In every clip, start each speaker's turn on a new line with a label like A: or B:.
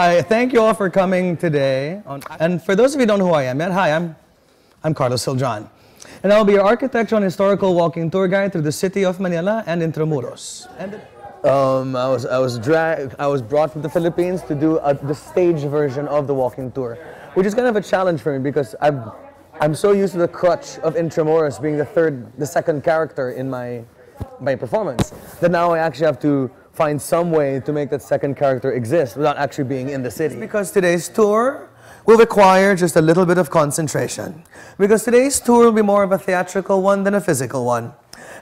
A: I thank you all for coming today. And for those of you who don't know who I am yet, hi, I'm Carlos Celdran. And I'll be your architectural and historical walking tour guide through the city of Manila and Intramuros. I was brought from the Philippines to do the stage version of the walking tour, which is kind of a challenge for me because I'm so used to the crutch of Intramuros being the second character in my performance that now I actually have to find some way to make that second character exist without actually being in the city. Because today's tour will require just a little bit of concentration. Because today's tour will be more of a theatrical one than a physical one.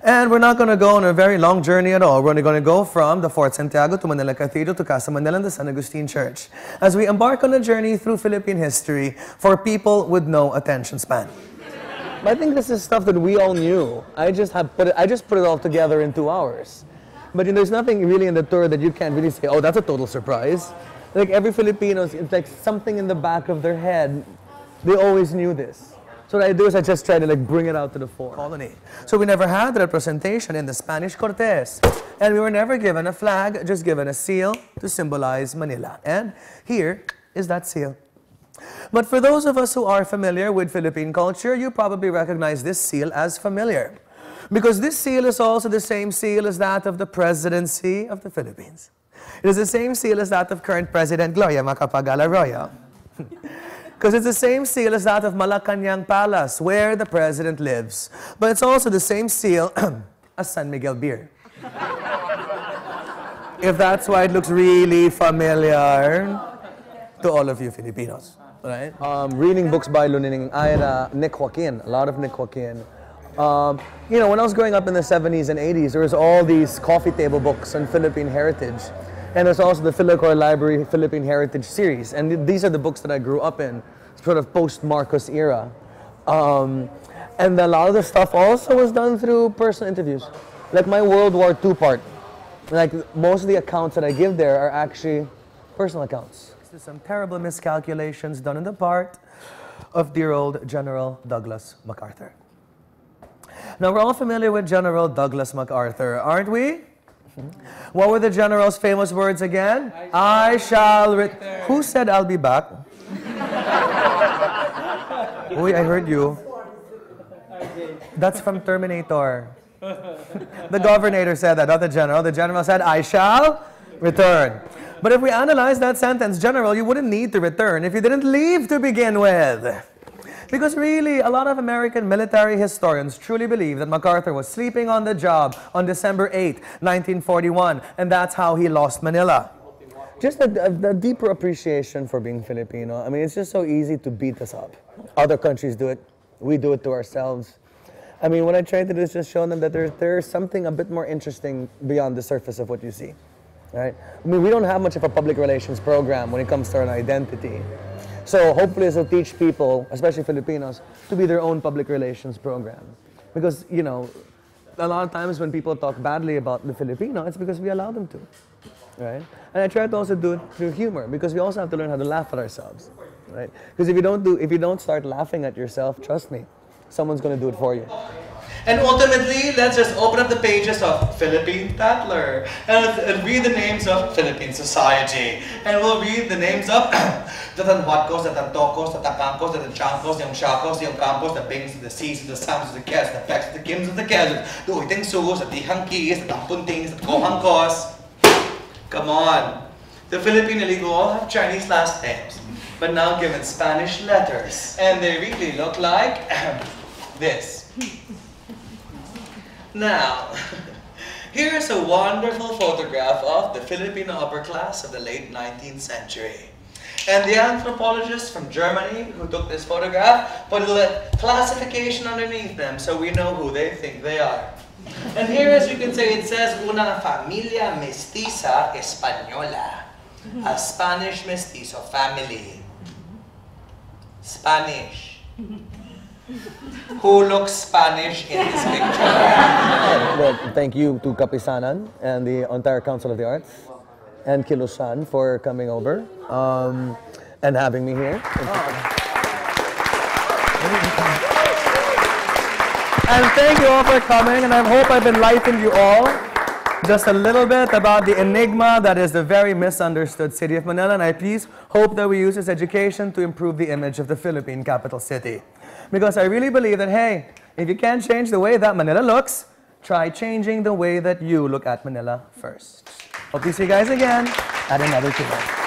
A: And we're not going to go on a very long journey at all. We're only going to go from the Fort Santiago to Manila Cathedral to Casa Manila and the San Agustin Church as we embark on a journey through Philippine history for people with no attention span. I think this is stuff that we all knew. I just put it all together in 2 hours. But there's nothing really in the tour that you can't really say, oh, that's a total surprise. Like every Filipino, it's like something in the back of their head. They always knew this. So what I do is I just try to bring it out to the fore. Colony. So we never had representation in the Spanish Cortes. And we were never given a flag, just given a seal to symbolize Manila. And here is that seal. But for those of us who are familiar with Philippine culture, you probably recognize this seal as familiar. Because this seal is also the same seal as that of the Presidency of the Philippines. It is the same seal as that of current President Gloria Macapagal-Arroyo. Because it's the same seal as that of Malacanang Palace, where the President lives. But it's also the same seal as San Miguel Beer. If that's why it looks really familiar to all of you Filipinos. Right? Reading books by Lunining Aira, Nick Joaquin, a lot of Nick Joaquin. When I was growing up in the 70s and 80s, there was all these coffee table books on Philippine heritage. And there's also the Philocor Library Philippine Heritage series. And these are the books that I grew up in, sort of post-Marcos era. And a lot of the stuff also was done through personal interviews. Like my World War II part. Like most of the accounts that I give there are actually personal accounts. There's some terrible miscalculations done on the part of dear old General Douglas MacArthur. Now, we're all familiar with General Douglas MacArthur, aren't we? What were the general's famous words again? I shall return. Who said I'll be back? Uy, I heard you. That's from Terminator. The governor said that, not the general. The general said, I shall return. But if we analyze that sentence, General, you wouldn't need to return if you didn't leave to begin with. Because really, a lot of American military historians truly believe that MacArthur was sleeping on the job on December 8, 1941, and that's how he lost Manila. Just a deeper appreciation for being Filipino. I mean, it's just so easy to beat us up. Other countries do it. We do it to ourselves. I mean, what I try to do is just show them that there's something a bit more interesting beyond the surface of what you see. Right? I mean, we don't have much of a public relations program when it comes to our identity. So hopefully this will teach people, especially Filipinos, to be their own public relations program. Because, a lot of times when people talk badly about the Filipino, it's because we allow them to. Right? And I try to also do it through humor, because we also have to learn how to laugh at ourselves. Right? Because if you don't start laughing at yourself, trust me, someone's going to do it for you.
B: And ultimately, let's just open up the pages of Philippine Tatler and read the names of Philippine society. And we'll read the names of the Tanhuatcos, the Tantocos, the Tacangcos, the Chancos, the Yongshacos, the Yongcampos, the Bings, the Cs, the Sams, the Kes, the Pecs, the Kims, the Kes, the Uitengsus, the Tihangkis, the Tampuntings, the Kohangkos. Come on. The Philippine elite will all have Chinese last names, but now given Spanish letters. And they really look like this. Now, here's a wonderful photograph of the Filipino upper class of the late 19th century. And the anthropologists from Germany who took this photograph put a classification underneath them so we know who they think they are. And here, as you can see, it says, una familia mestiza española. A Spanish mestizo family. Spanish. Who looks Spanish in this picture?
A: Well, thank you to Kapisanan and the entire Council of the Arts and Kilusan for coming over and having me here. And thank you all for coming, and I hope I've enlightened you all just a little bit about the enigma that is the very misunderstood city of Manila, and I please hope that we use this education to improve the image of the Philippine capital city. Because I really believe that, hey, if you can't change the way that Manila looks, try changing the way that you look at Manila first. Hope to see you guys again at another tour.